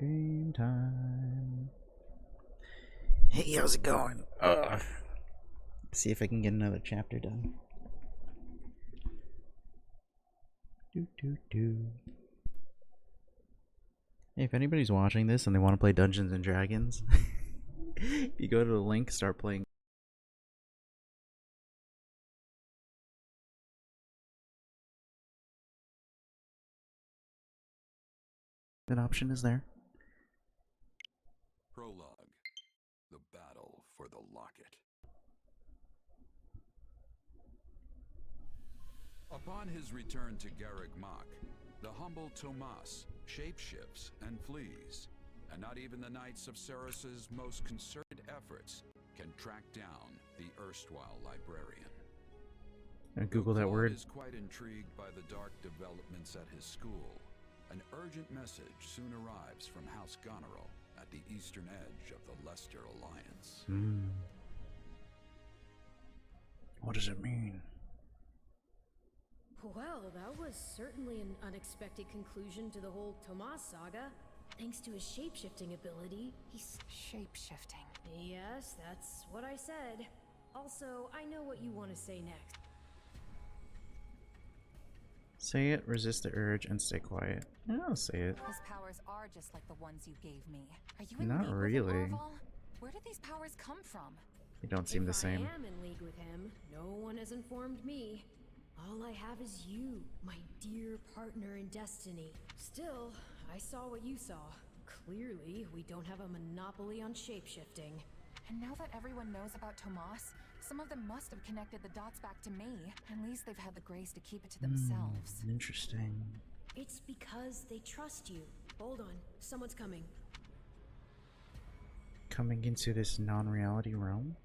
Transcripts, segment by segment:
Game time. Hey, how's it going? See if I can get another chapter done. Hey, if anybody's watching this and they want to play Dungeons and Dragons, you go to the link, start playing. That option is there. Prologue. The battle for the locket. Upon his return to Garreg Mach, the humble Tomas shapeshifts and flees, and not even the Knights of Ceres's most concerted efforts can track down the erstwhile librarian. Google that word. Is quite intrigued by the dark developments at his school. An urgent message soon arrives from House Goneril at the eastern edge of the Leicester Alliance. What does it mean? Well, that was certainly an unexpected conclusion to the whole Tomas saga. Thanks to his shapeshifting ability, he's... Shapeshifting? Yes, that's what I said. Also, I know what you want to say next. Say it, resist the urge, and stay quiet. I'll say it. His powers are just like the ones you gave me. Are you in Not league with really. him, Orval? Where did these powers come from? They don't seem the same. If I am in league with him, no one has informed me. All I have is you, my dear partner in destiny. Still, I saw what you saw. Clearly, we don't have a monopoly on shapeshifting. And now that everyone knows about Tomas, some of them must have connected the dots back to me. At least they've had the grace to keep it to themselves. Interesting. It's because they trust you. Hold on, someone's coming. Coming into this non-reality realm?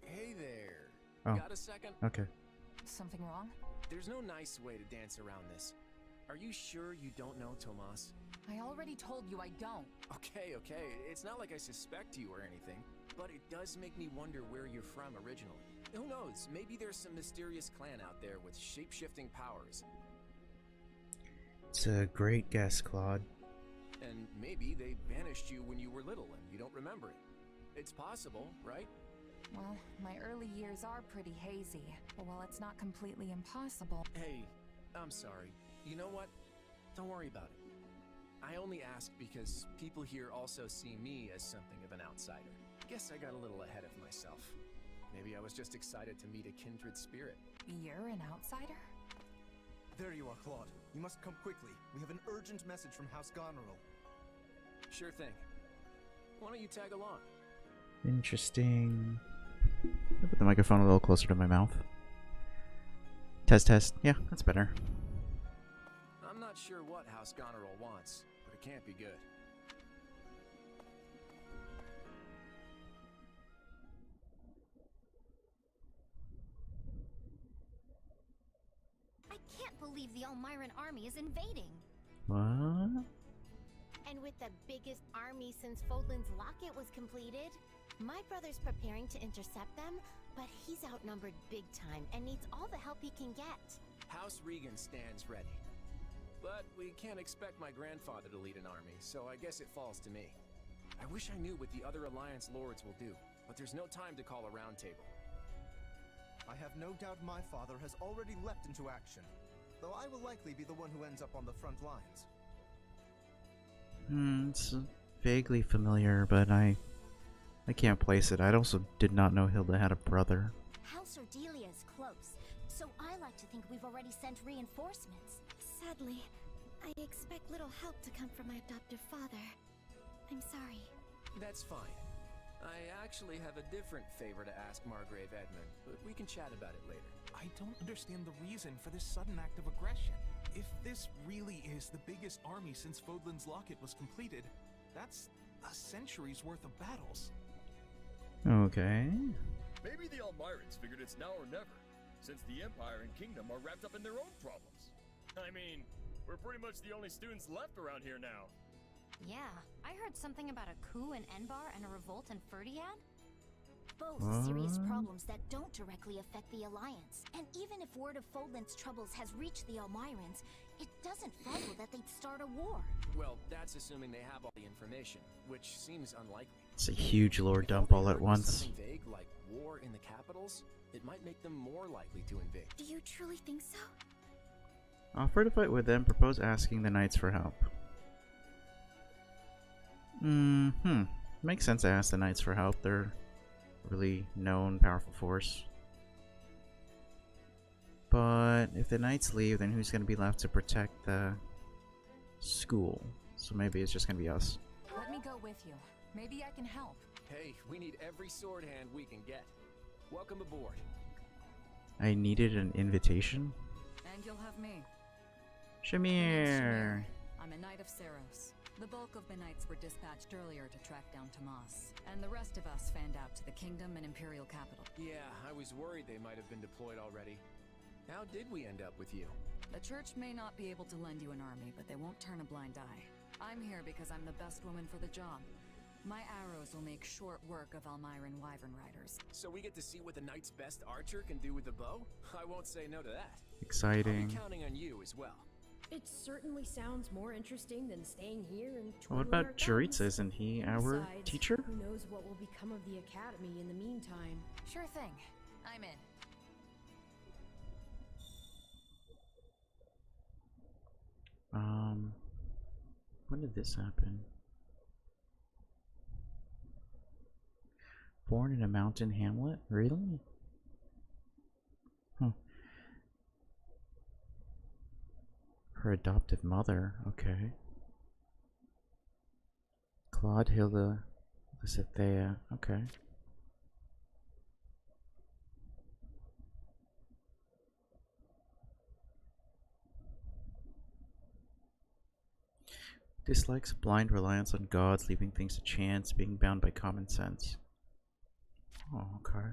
Hey there. Oh. Got a second? Okay. Something wrong? There's no nice way to dance around this. Are you sure you don't know Tomas? I already told you I don't. Okay. It's not like I suspect you or anything, but it does make me wonder where you're from originally. Who knows? Maybe there's some mysterious clan out there with shape-shifting powers. It's a great guess, Claude. And maybe they banished you when you were little and you don't remember it. It's possible, right? Well, my early years are pretty hazy. But while it's not completely impossible... Hey, I'm sorry. You know what? Don't worry about it. I only ask because people here also see me as something of an outsider. Guess I got a little ahead of myself. Maybe I was just excited to meet a kindred spirit. You're an outsider? There you are, Claude. You must come quickly. We have an urgent message from House Goneril. Sure thing. Why don't you tag along? Interesting. I'll put the microphone a little closer to my mouth. Test. Yeah, that's better. I'm not sure what House Goneril wants, but it can't be good. I can't believe the Elmiran army is invading. What? And with the biggest army since Fodlan's Locket was completed, my brother's preparing to intercept them, but he's outnumbered big time and needs all the help he can get. House Regan stands ready. But we can't expect my grandfather to lead an army, so I guess it falls to me. I wish I knew what the other Alliance lords will do, but there's no time to call a roundtable. I have no doubt my father has already leapt into action, though I will likely be the one who ends up on the front lines. It's vaguely familiar, but I can't place it. I also did not know Hilda had a brother. House Ordelia is close, so I like to think we've already sent reinforcements. Sadly, I expect little help to come from my adoptive father. I'm sorry. That's fine. I actually have a different favor to ask Margrave Edmund, but we can chat about it later. I don't understand the reason for this sudden act of aggression. If this really is the biggest army since Fodlan's Locket was completed, that's a century's worth of battles. Okay. Maybe the Elmirans figured it's now or never, since the Empire and Kingdom are wrapped up in their own problems. I mean, we're pretty much the only students left around here now. Yeah, I heard something about a coup in Enbar and a revolt in Ferdiad. both serious problems that don't directly affect the Alliance. And even if word of Fodlan's troubles has reached the Elmyrans, it doesn't follow that they'd start a war. Well, that's assuming they have all the information, which seems unlikely. It's a huge lore dump all at once. Something vague like war in the capitals, it might make them more likely to invade. Do you truly think so? Offer to fight with them, propose asking the knights for help. Makes sense to ask the knights for help. They're a really known, powerful force. But if the knights leave, then who's going to be left to protect the school? So maybe it's just going to be us. Let me go with you. Maybe I can help. Hey, we need every sword hand we can get. Welcome aboard. I needed an invitation? And you'll have me. Shamir! I'm a Knight of Saros. The bulk of the knights were dispatched earlier to track down Tomas, and the rest of us fanned out to the kingdom and imperial capital. Yeah, I was worried they might have been deployed already. How did we end up with you? The church may not be able to lend you an army, but they won't turn a blind eye. I'm here because I'm the best woman for the job. My arrows will make short work of Elmyran wyvern riders. So we get to see what the knight's best archer can do with the bow? I won't say no to that. Exciting. I'll be counting on you as well. It certainly sounds more interesting than staying here and What twiddling our about Jaritza? thumbs. Isn't he our Besides, teacher? Who knows what will become of the academy in the meantime? Sure thing. I'm in. When did this happen? Born in a mountain hamlet? Really? Huh. Her adoptive mother, okay. Claude Hilda Lysithea, okay. Dislikes blind reliance on gods, leaving things to chance, being bound by common sense. Oh, okay.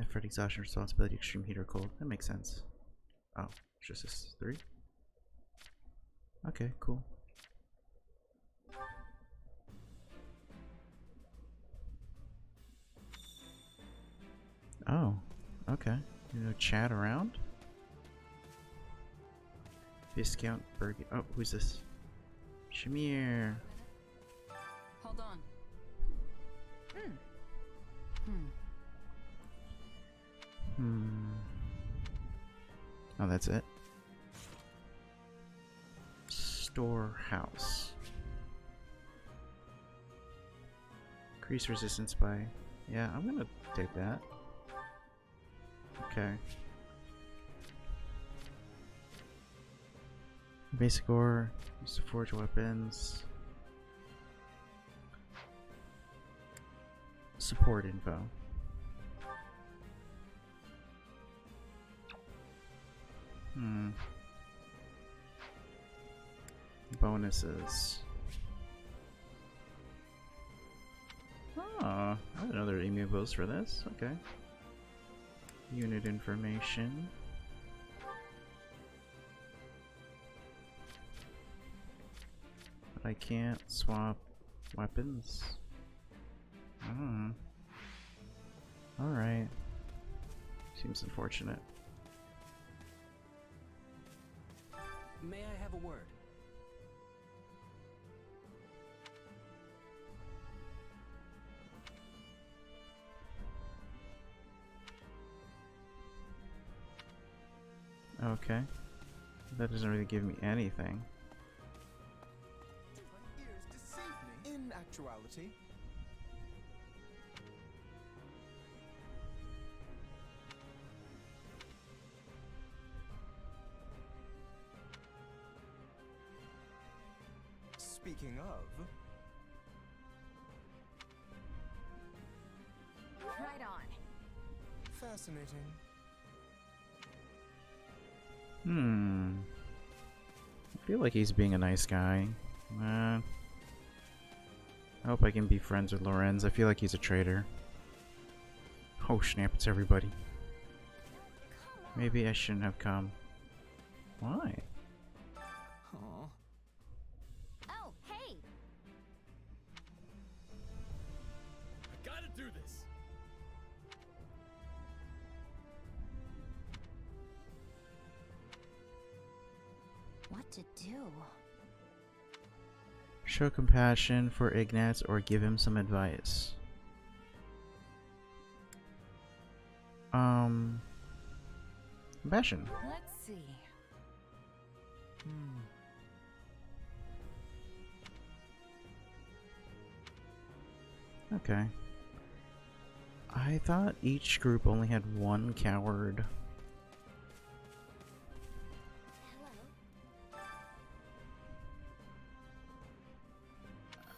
Effort, exhaustion, responsibility, extreme heat or cold. That makes sense. Oh, just this 3? Okay, cool. Oh, okay. You know, chat around? Viscount Bergen. Oh, who's this? Shamir. Hold on. Oh, that's it. Storehouse. Increase resistance by... Yeah, I'm gonna take that. Okay. Basic ore, used to forge weapons. Support info. Bonuses. Oh, I didn't know there were amiibos for this. Okay. Unit information. But I can't swap weapons. Alright. Seems unfortunate. May I have a word? Okay. That doesn't really give me anything. My ears deceive me. In actuality, speaking of, Right on. fascinating. I feel like he's being a nice guy. I hope I can be friends with Lorenz. I feel like he's a traitor. Oh snap, it's everybody. Maybe I shouldn't have come. Why? Aw. to do. Show compassion for Ignatz or give him some advice. Compassion. Let's see. Okay. I thought each group only had one coward.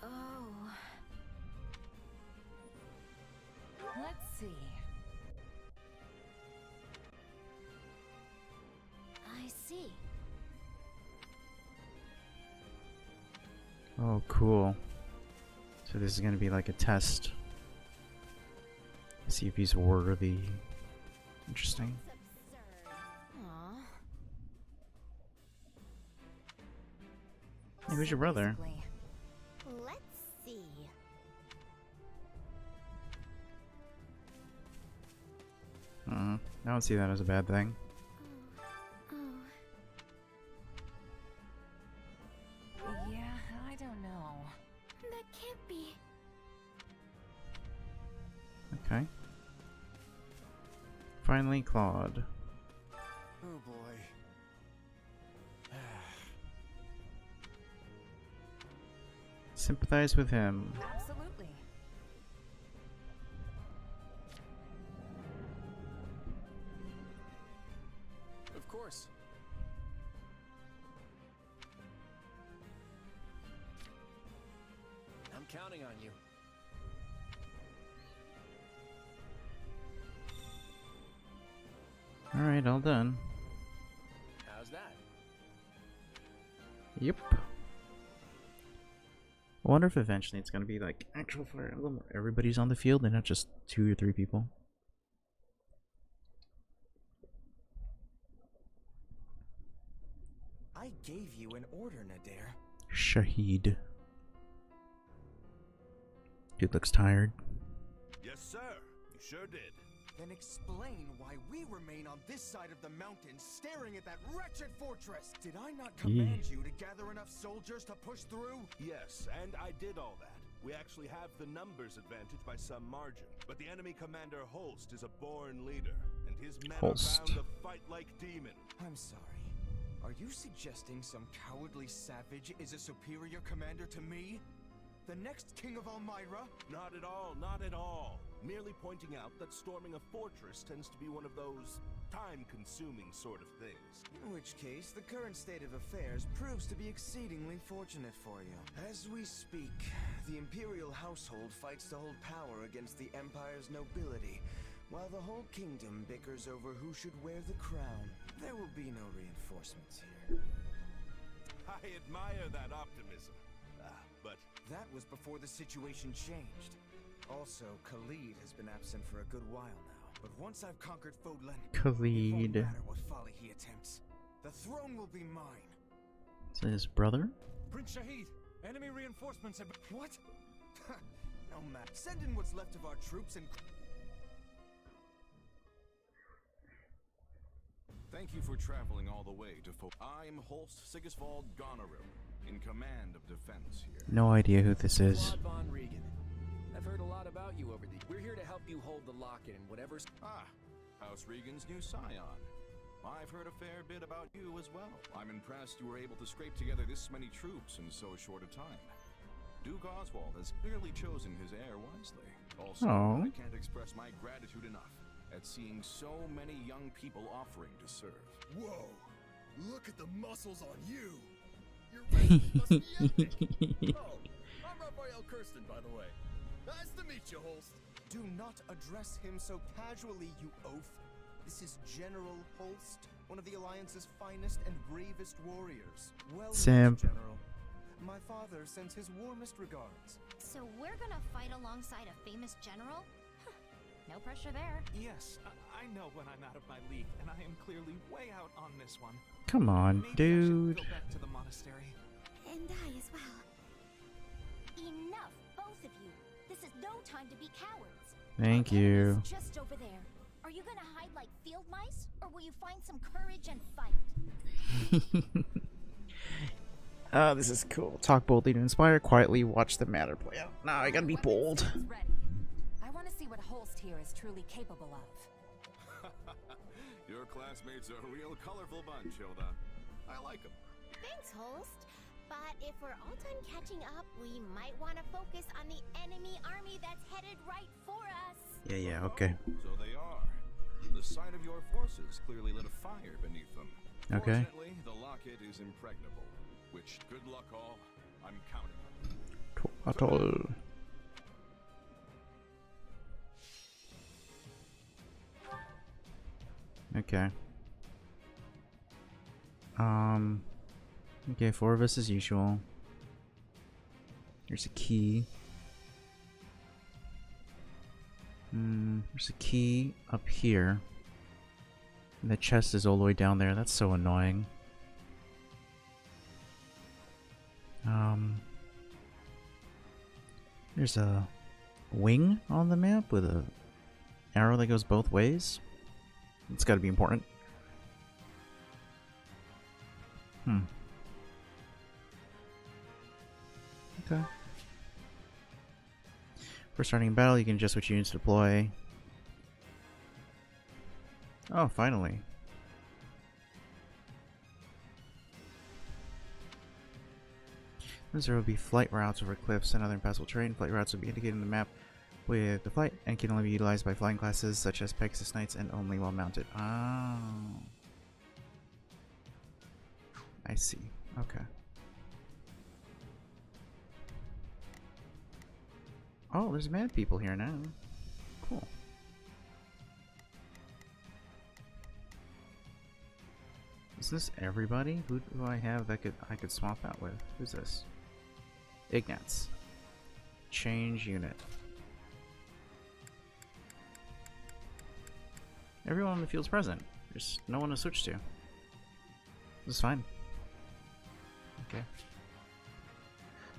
Oh. Let's see. I see. Oh, cool. So this is gonna be like a test. See if he's worthy. Interesting. Aw. Hey, who's your brother? Basically, Let's see. I don't see that as a bad thing. yeah, I don't know. That can't be. Okay. Finally, Claude. Oh boy. Sympathize with him. Absolutely. Of course. I'm counting on you. Alright, all done. How's that? Yep. I wonder if eventually it's gonna be like actual Fire Emblem where everybody's on the field and not just 2 or 3 people. I gave you an order, Nadir. Shahid. Dude looks tired. Yes, sir. You sure did. Then explain why we remain on this side of the mountain staring at that wretched fortress. Did I not command you to gather enough soldiers to push through? Yes, and I did all that. We actually have the numbers advantage by some margin. But the enemy commander Holst is a born leader, and his men are bound to fight like demons. I'm sorry. Are you suggesting some cowardly savage is a superior commander to me? The next king of Elmyra? Not at all, not at all. Merely pointing out that storming a fortress tends to be one of those time-consuming sort of things. In which case, the current state of affairs proves to be exceedingly fortunate for you. As we speak, the Imperial household fights to hold power against the Empire's nobility, while the whole kingdom bickers over who should wear the crown. There will be no reinforcements here. I admire that optimism. But that was before the situation changed. Also, Khalid has been absent for a good while now. But once I've conquered Fodlan, it won't matter what folly he attempts. The throne will be mine. Is that his brother? Prince Shahid, enemy reinforcements have been... What? No matter. Send in what's left of our troops and... Thank you for traveling all the way to I'm Holst Sigisvald Goneril, in command of defense here. No idea who this is. Claude Von Regan. I've heard a lot about you over the... We're here to help you hold the locket and whatever's... Ah, House Regan's new scion. I've heard a fair bit about you as well. I'm impressed you were able to scrape together this many troops in so short a time. Duke Oswald has clearly chosen his heir wisely. Also, I can't express my gratitude enough at seeing so many young people offering to serve. Whoa! Look at the muscles on you! Your wrestling must be epic! Oh, I'm Raphael Kirsten, by the way. Nice to meet you, Holst. Do not address him so casually, you oaf. This is General Holst, one of the Alliance's finest and bravest warriors. Well, General. My father sends his warmest regards. So we're gonna fight alongside a famous general? No pressure there. Yes, I know when I'm out of my league, and I am clearly way out on this one. Come on, Maybe dude. I should go back to the monastery. And I as well. Enough, both of you. This is no time to be cowards. Thank you. It's just over there. Are you gonna hide like field mice, or will you find some courage and fight? This is cool. Talk boldly to inspire, quietly watch the matter play out. Now I gotta be bold. I want to see what Holst here is truly capable of. Your classmates are a real colorful bunch, Hilda. I like them. Thanks, Holst. But if we're all done catching up, we might want to focus on the enemy army that's headed right for us. Yeah, okay. So they are. The sight of your forces clearly lit a fire beneath them. Okay. Fortunately, the locket is impregnable. Which, good luck all. I'm counting on. At all. Okay. Okay, 4 of us as usual. There's a key. There's a key up here. And the chest is all the way down there. That's so annoying. There's a wing on the map with a arrow that goes both ways. It's got to be important. Okay. For starting a battle, you can adjust which units to deploy. Oh, finally. There will be flight routes over cliffs and other impassable terrain. Flight routes will be indicated on the map with the flight and can only be utilized by flying classes such as Pegasus Knights and only while mounted. Oh. I see. Okay. Oh, there's mad people here now. Cool. Is this everybody? Who do I have that I could swap out with? Who's this? Ignatz. Change unit. Everyone on the field's present. There's no one to switch to. This is fine. Okay.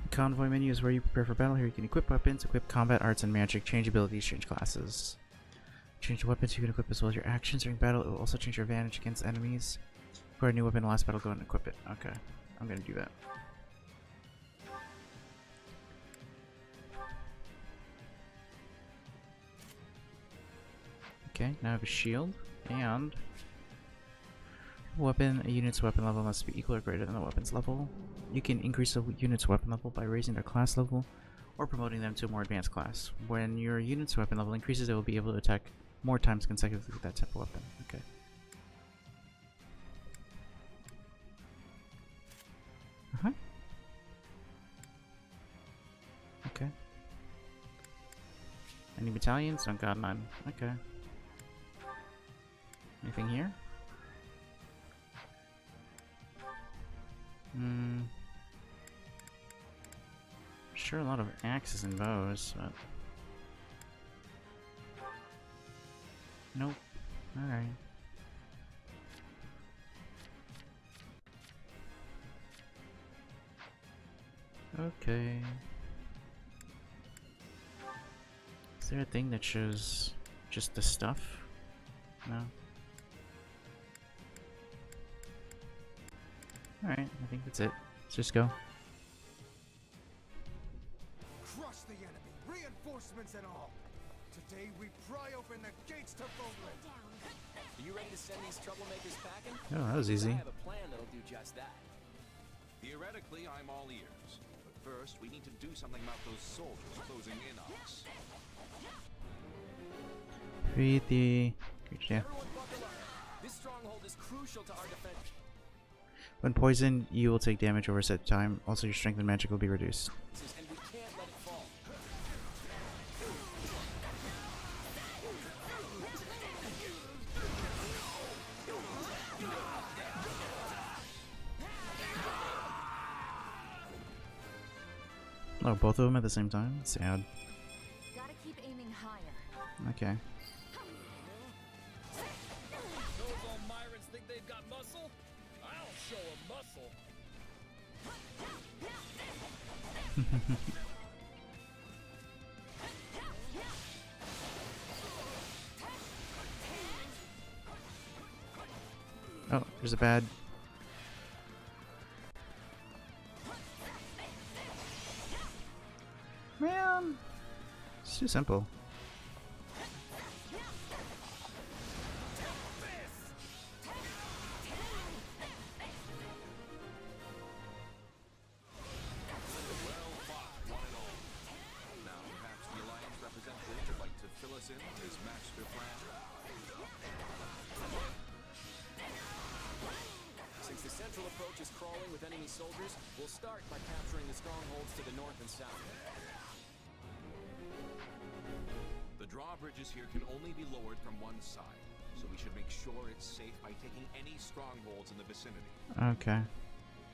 The convoy menu is where you prepare for battle. Here you can equip weapons, equip combat arts and magic, change abilities, change classes. Change the weapons you can equip as well as your actions during battle. It will also change your advantage against enemies. Acquire a new weapon in the last battle, go ahead and equip it. Okay. I'm gonna do that. Okay, now I have a shield, and a unit's weapon level must be equal or greater than the weapon's level. You can increase a unit's weapon level by raising their class level or promoting them to a more advanced class. When your unit's weapon level increases, it will be able to attack more times consecutively with that type of weapon. Okay. Okay. Any battalions? Oh god, none. Okay. Anything here? Sure, a lot of axes and bows, but nope. Alright. Okay. Is there a thing that shows just the stuff? No? Alright, I think that's it. Let's just go. Crush the enemy, reinforcements and all. Today we pry open the gates to Fodlan. Are you ready to send these troublemakers packing? Oh, that was easy. I have a plan that'll do just that. Theoretically, I'm all ears. But first, we need to do something about those soldiers closing in on us. Read the... Yeah. This stronghold is crucial to our defense. When poisoned, you will take damage over a set time. Also, your strength and magic will be reduced. And we can't let it fall. Oh, both of them at the same time? Sad. Gotta keep aiming higher. Okay. Those Almirans think they've got muscle? I'll show 'em muscle. Oh, there's a bad... Man, it's too simple. Since the central approach is crawling with enemy soldiers, we'll start by capturing the strongholds to the north and south. The drawbridges here can only be lowered from one side, so we should make sure it's safe by taking any strongholds in the vicinity. Okay.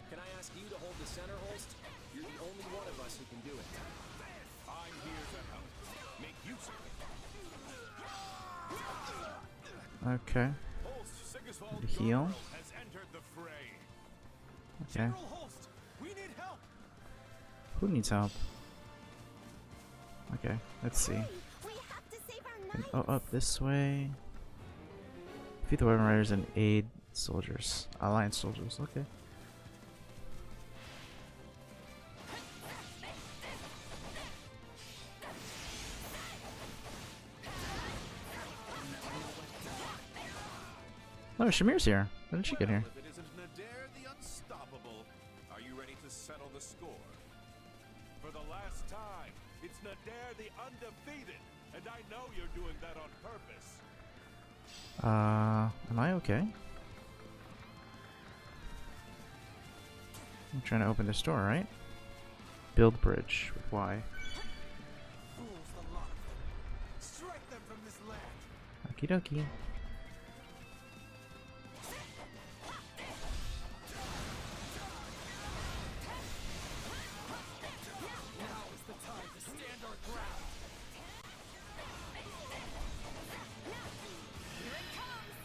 Can I ask you to hold the center, Holst? You're the only one of us who can do it. I'm here to help. Make use of it. Okay. Holst Sigisvald Heal. has entered the fray. Okay. General Holst, we need help. Who needs help? Okay, let's see. We have to save our knights. Oh, up this way. Defeat the weapon riders and aid soldiers. Alliance soldiers, okay. Oh, Shamir's here. When did she get here? If it isn't Nadir the Unstoppable, are you ready to settle the score? For the last time, it's Nadir the Undefeated, and I know you're doing that on purpose. Am I okay? I'm trying to open this door, right? Build bridge with Y. Fools, the lot of them. Strike them from this land. Okie dokie. Now is the time to stand our ground. Here it comes.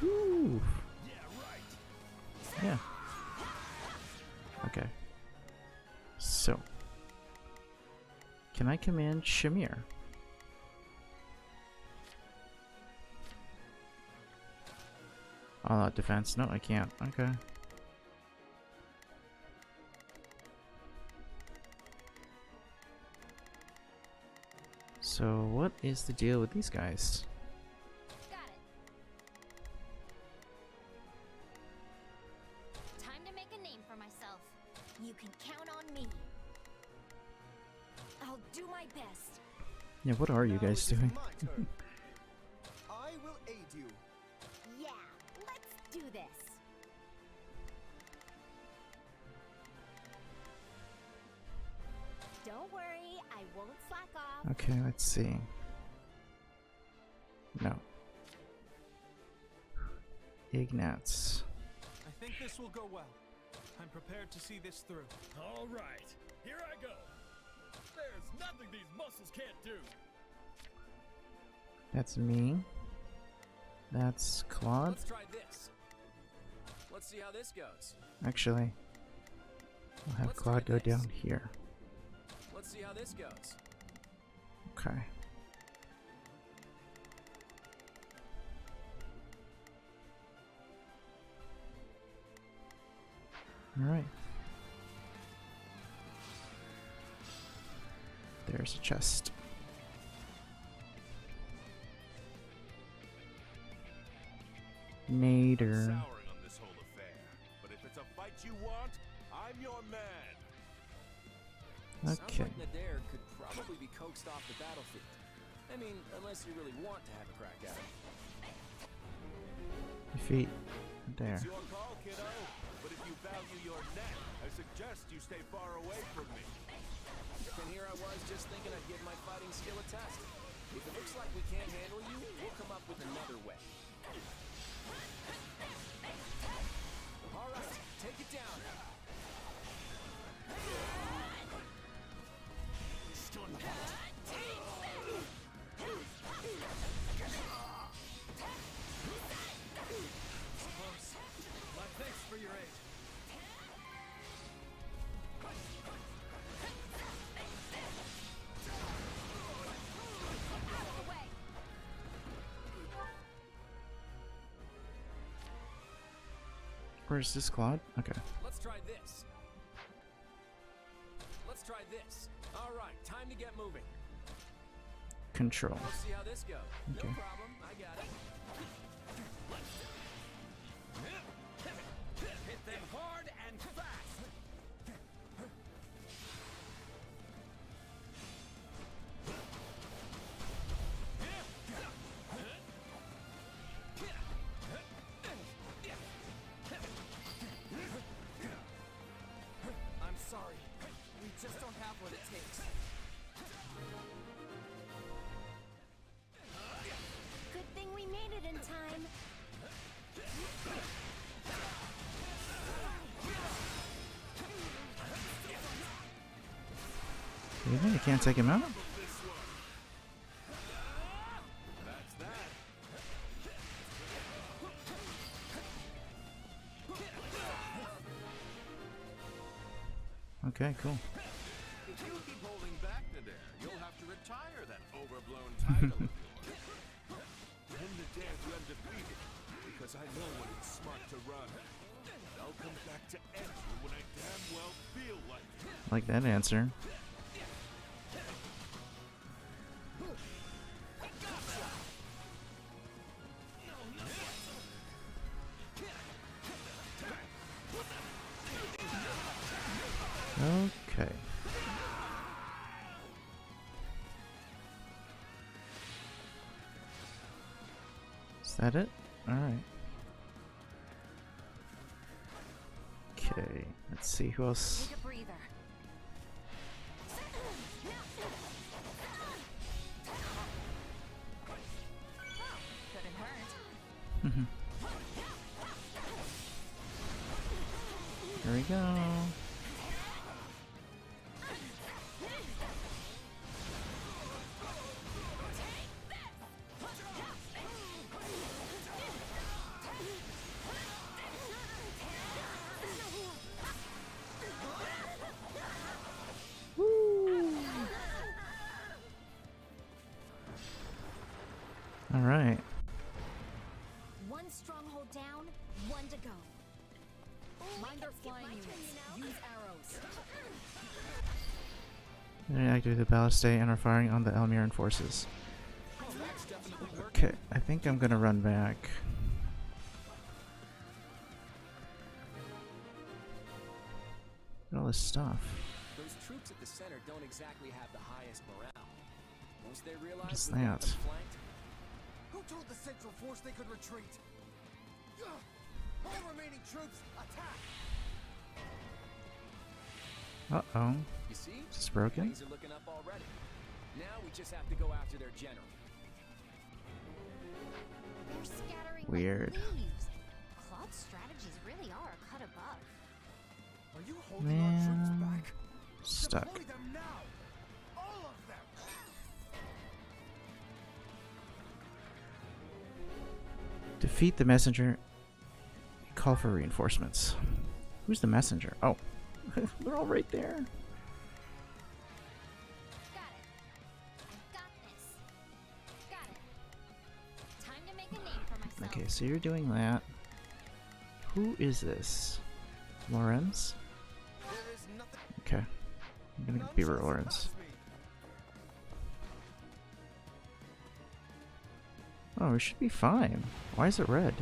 Ooh. Yeah. Okay. So, can I command Shamir? All out defense. No, I can't. Okay. So, what is the deal with these guys? Got it. Time to make a name for myself. You can count on me. I'll do my best. Yeah, what are you Now guys it is doing? my turn. I will aid you. Yeah, let's do this. Don't worry, I won't slack off. Okay, let's see. No. Ignatz. I think this will go well. I'm prepared to see this through. All right, here I go. There's nothing these muscles can't do. That's me. That's Claude. Let's try this. Let's see how this goes. Actually, I'll have Let's Claude try go down this. here. Let's see how this goes. Okay. Alright. There's a chest. Nader. Souring on this whole affair, but if it's a fight you want, I'm your man. Okay. Sounds like Nadir could probably be coaxed off the battlefield. I mean, unless you really want to have a crack at him. Defeat. There. It's your call, kiddo. But if you value your neck, I suggest you stay far away from me. And here I was just thinking I'd give my fighting skill a test. If it looks like we can't handle you, we'll come up with another way. All right, take it down. My thanks for your aid. Where's this Claude? Okay. Let's try this. Let's try this. All right, time to get moving. Control. Let's see how this goes. Okay. No problem. I got it. Hit them hard and fast. I'm sorry. We just don't have what it takes. Good thing we made it in time. You think you can't take him out? That's that. Okay, cool. If you keep holding back the dare, you'll have to retire that overblown title of yours. Win the dare to undefeated, because I know when it's smart to run. I'll come back to end you when I damn well feel like it. Like that answer. Okay. Is that it? Alright. Okay, let's see who else. Take a breather. Couldn't hurt. Mhm. There we go. All right. One stronghold down, one to go. Mind our flying units. Use arrows. Activate the ballistade and are firing on the Elmiran forces. Okay, I think I'm gonna run back. Look at all this stuff. Those troops at the center don't exactly have the highest morale. Once they realize What is we've got that? them flanked, Who told the Central Force they could retreat? All remaining troops, attack! Uh-oh. you see? Is this broken? Things are looking up already. Now we just have to go after their general. They're scattering Weird. like leaves. Claude's strategies really are a cut above. Are you holding our troops Man. back? Stuck. Deploy them now! All of them! Defeat the messenger. Call for reinforcements. Who's the messenger? Oh. They're all right there. Got it. Got this. Got it. Time to make a name for myself. Okay, so you're doing that. Who is this? Lorenz? There is nothing. Okay. I'm gonna be Lorenz. Oh, we should be fine. Why is it red?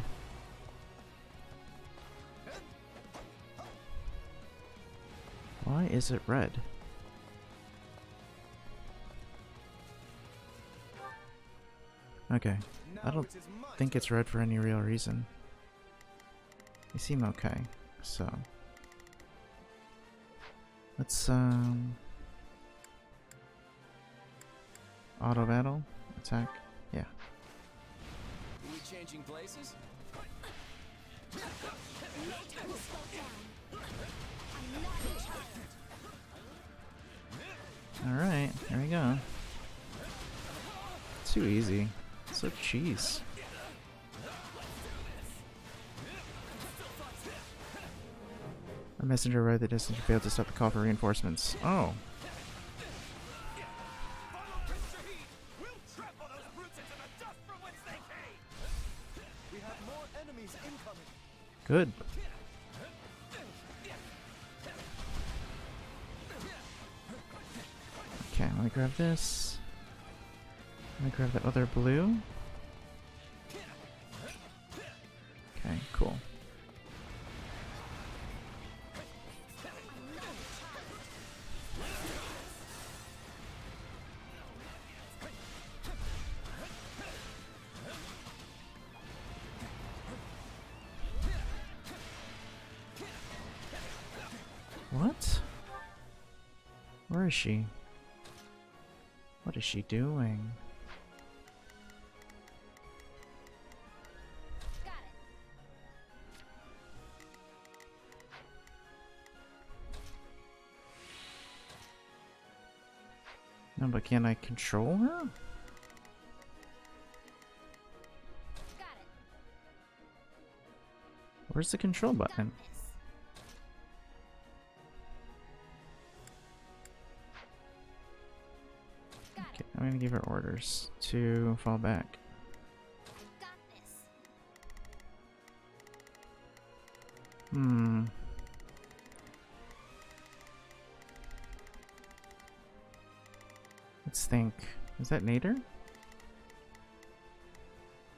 Why is it red? Okay. I don't think it's red for any real reason. They seem okay, so let's auto battle attack. Yeah. Are we changing places? All right, here we go. Too easy. So cheese. A messenger arrived at the distance and failed to stop the call for reinforcements. Oh. We have more enemies incoming. Good. let me grab this. Let me grab that other blue. Okay, cool. What? Where is she? What is she doing? No, but can I control her? Where's the control button? Okay, I'm gonna give her orders to fall back. Hmm. Let's think. Is that Nader?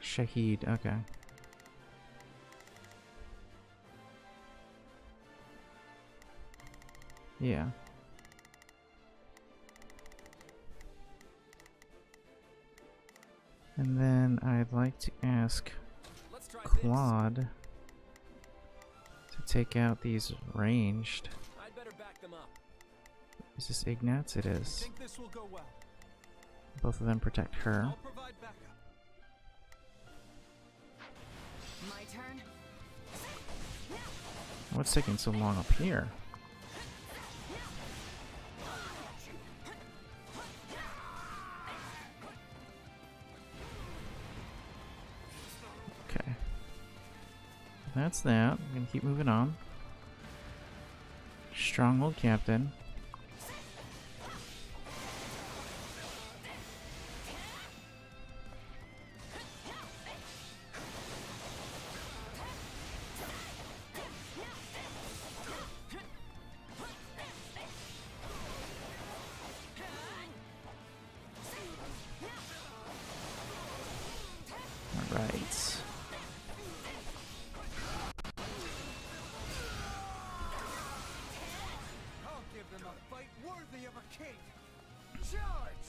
Shahid, okay. Yeah. And then I'd like to ask Claude to take out these ranged. I'd better back them up. Is this Ignatz? It is. Think this will go well. Both of them protect her. I'll provide backup. My turn. What's taking so long up here? Okay. That's that. I'm gonna keep moving on. Stronghold Captain. Alright. I'll give them a fight worthy of a king. Charge!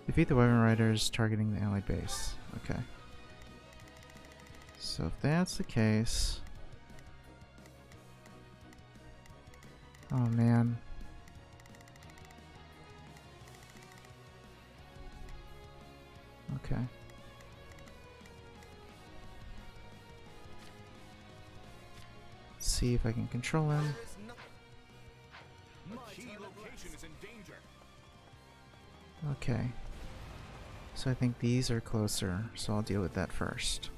Defeat the weapon riders targeting the allied base. Okay. So if that's the case... Oh man. Okay. Let's see if I can control him. A key location is in danger. Okay. So I think these are closer, so I'll deal with that first.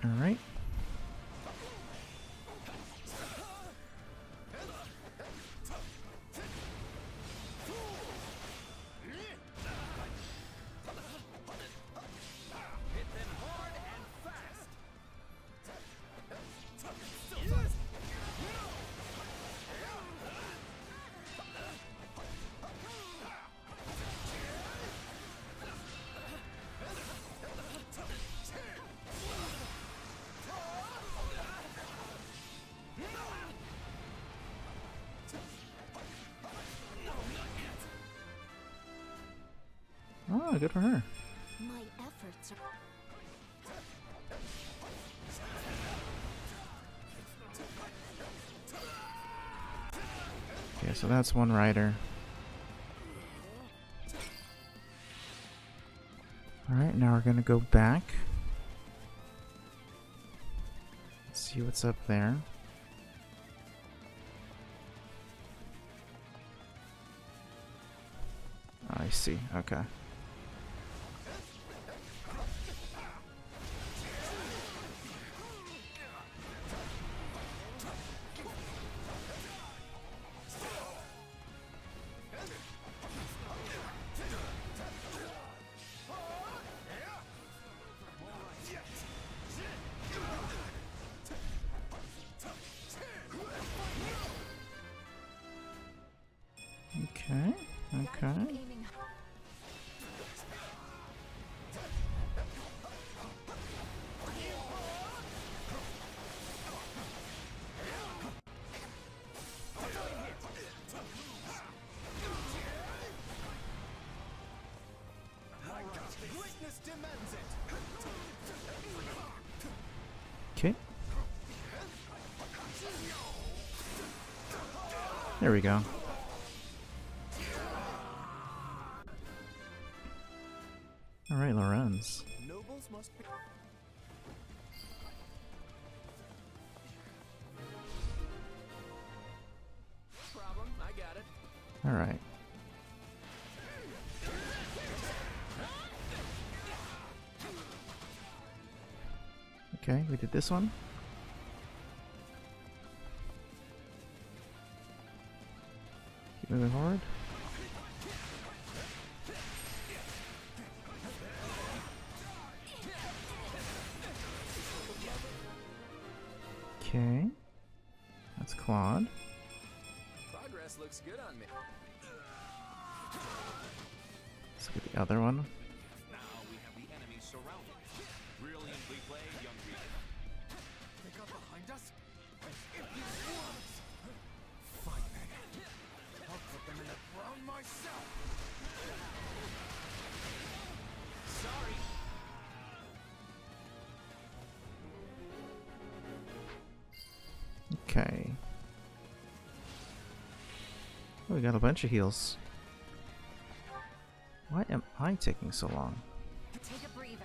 Alright. Oh, good for her. My efforts are... Okay, so that's one rider. Alright, now we're gonna go back. Let's see what's up there. I see, okay. keep aiming. Greatness demands it. Okay. There we go. Alright, Lorenz. Nobles must be. No problem, I got it. Alright. Okay, we did this one. Keep moving forward. Okay. That's Claude. Progress looks good on me. Let's get the other one. Now we have the enemy surrounded. Brilliantly played, young reader. They got behind us. If you want. Fine then. I'll put them in the ground myself. Sorry. Okay. Oh, we got a bunch of heals. Why am I taking so long? Take a breather.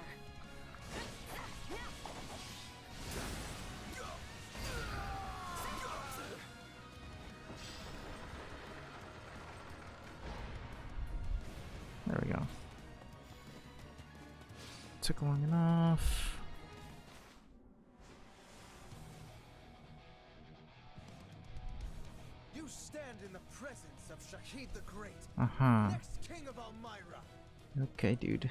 There we go. Took long enough. You stand in the presence of Shahid the Great, Uh-huh. next king of Elmyra. Okay, dude.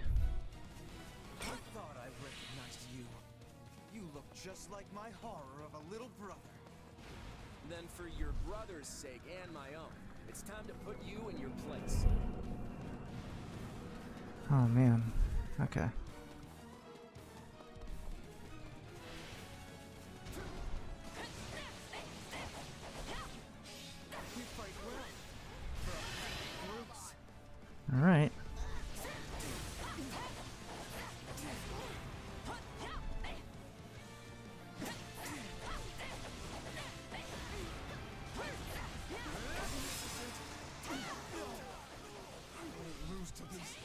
I thought I recognized you. You look just like my horror of a little brother. Then for your brother's sake and my own, it's time to put you in your place. Oh, man. Okay. We fight well. For a pack of brutes. Alright. Lose to these.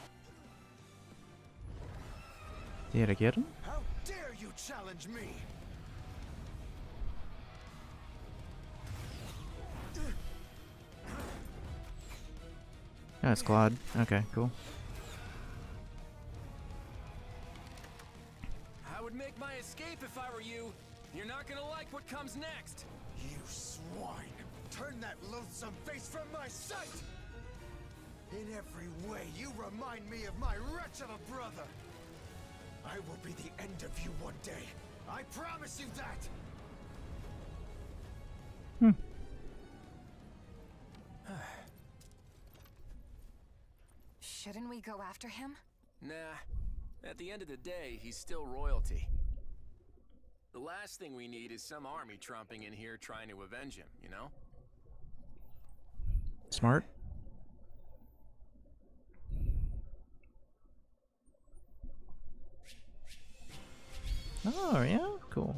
Did I get him? How dare you challenge me? Yeah, it's Claude. Okay, cool. I would make my escape if I were you. You're not gonna like what comes next. You swine! Turn that loathsome face from my sight! In every way, you remind me of my wretch of a brother! I will be the end of you one day. I promise you that! Shouldn't we go after him? Nah. At the end of the day, he's still royalty. The last thing we need is some army tromping in here trying to avenge him, you know? Smart. Oh, yeah? Cool.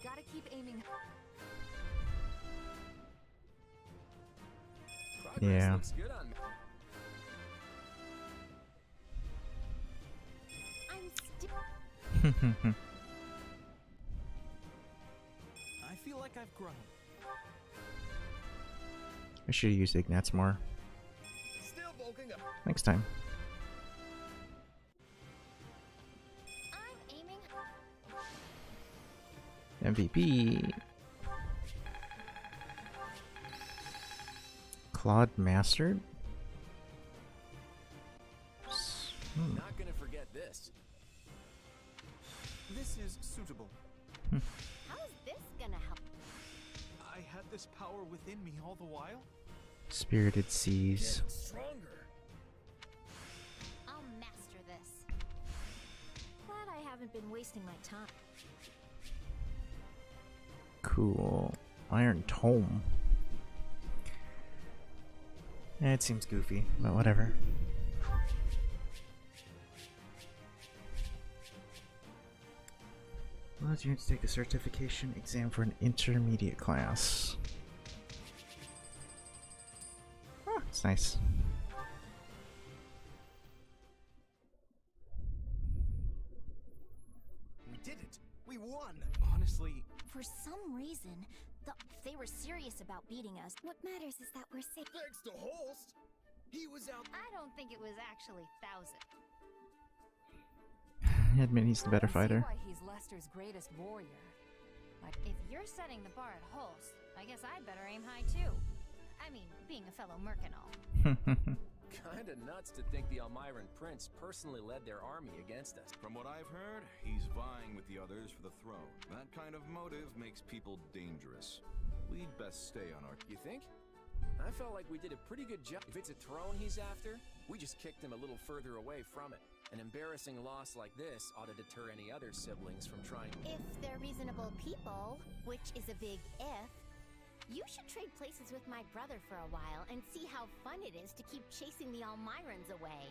Gotta keep aiming. Progress Yeah. looks good on me. I'm still. I feel like I've grown. I should have used Ignats more. Still bulking up. Next time. I'm aiming. MVP. Claude Mastered? Not gonna forget this. This is suitable. How is this gonna help? I had this power within me all the while? Spirited Seas. Get stronger. I'll master this. Glad I haven't been wasting my time. Cool. Iron Tome. It seems goofy, but whatever. Allows you to take a certification exam for an intermediate class. Ah, it's nice. We did it! We won! Honestly, For some reason, if they were serious about beating us, what matters is that we're safe. Thanks to Holst. He was out. I don't think it was actually 1,000. I admit he's the better I fighter. see why he's Lester's greatest warrior. Like, If you're setting the bar at Holst, I guess I'd better aim high too. I mean, being a fellow merc and all. Kinda nuts to think the Elmyran Prince personally led their army against us. From what I've heard, he's vying with the others for the throne. That kind of motive makes people dangerous. We'd best stay on our... You think? I felt like we did a pretty good job. If it's a throne he's after, we just kicked him a little further away from it. An embarrassing loss like this ought to deter any other siblings from trying. If they're reasonable people, which is a big if, you should trade places with my brother for a while and see how fun it is to keep chasing the Almyrans away.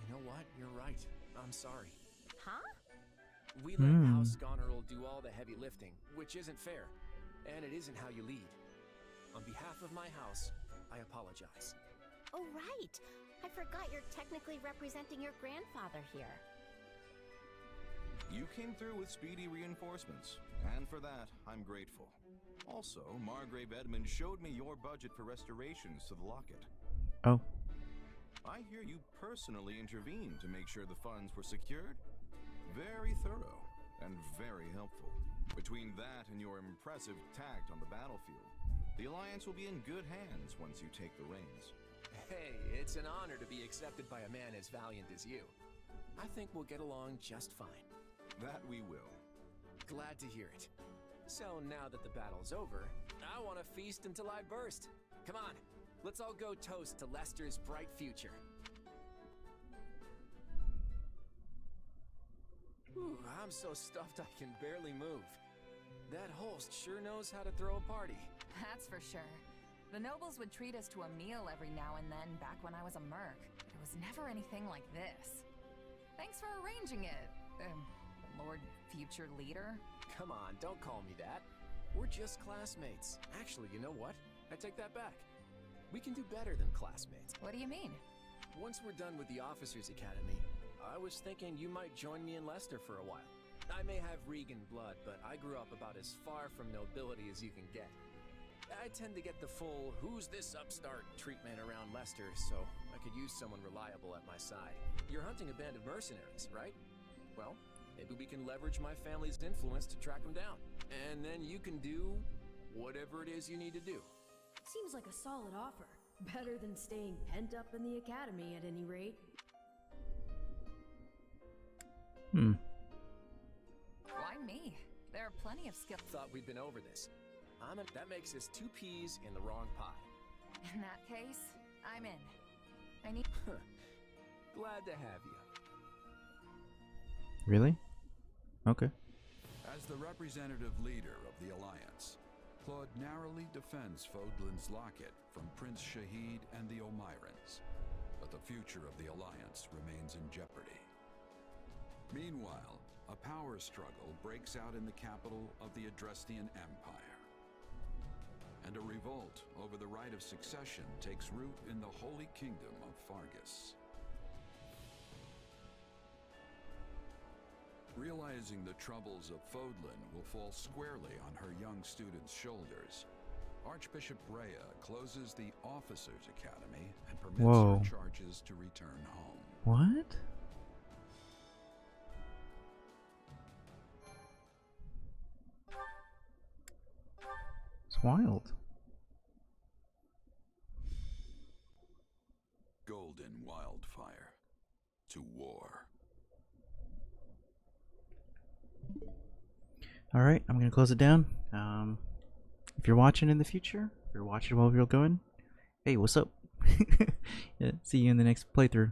You know what? You're right. I'm sorry. Huh? We let House Goneril do all the heavy lifting, which isn't fair. And it isn't how you lead. On behalf of my house, I apologize. Oh, right. I forgot you're technically representing your grandfather here. You came through with speedy reinforcements, and for that, I'm grateful. Also, Margrave Edmund showed me your budget for restorations to the locket. Oh. I hear you personally intervened to make sure the funds were secured. Very thorough, and very helpful. Between that and your impressive tact on the battlefield, the Alliance will be in good hands once you take the reins. Hey, it's an honor to be accepted by a man as valiant as you. I think we'll get along just fine. That we will. Glad to hear it. So now that the battle's over, I want to feast until I burst. Come on, let's all go toast to Lester's bright future. Ooh, I'm so stuffed I can barely move. That Holst sure knows how to throw a party. that's for sure. The nobles would treat us to a meal every now and then back when I was a merc. It was never anything like this. Thanks for arranging it, Lord Future Leader. Come on, don't call me that. We're just classmates. Actually, you know what? I take that back. We can do better than classmates. What do you mean? Once we're done with the Officers Academy, I was thinking you might join me in Lester for a while. I may have Regan blood, but I grew up about as far from nobility as you can get. I tend to get the full, who's this upstart treatment around Lester, so I could use someone reliable at my side. You're hunting a band of mercenaries, right? Well, maybe we can leverage my family's influence to track them down. And then you can do whatever it is you need to do. Seems like a solid offer. Better than staying pent up in the academy at any rate. Why me? There are plenty of skill. Thought we'd been over this. That makes us 2 peas in the wrong pie. In that case, I'm in. I need. Glad to have you. Really? Okay. As the representative leader of the Alliance, Claude narrowly defends Fodlan's locket from Prince Shahid and the Almyrans, but the future of the Alliance remains in jeopardy. Meanwhile, a power struggle breaks out in the capital of the Adrestian Empire, and a revolt over the right of succession takes root in the Holy Kingdom of Fargus. Realizing the troubles of Fodlan will fall squarely on her young students' shoulders, Archbishop Rhea closes the Officers Academy and permits her charges to return home. What? It's wild. Golden wildfire. To war. Alright, I'm gonna close it down. If you're watching in the future, if you're watching while we're going, hey, what's up? Yeah, see you in the next playthrough.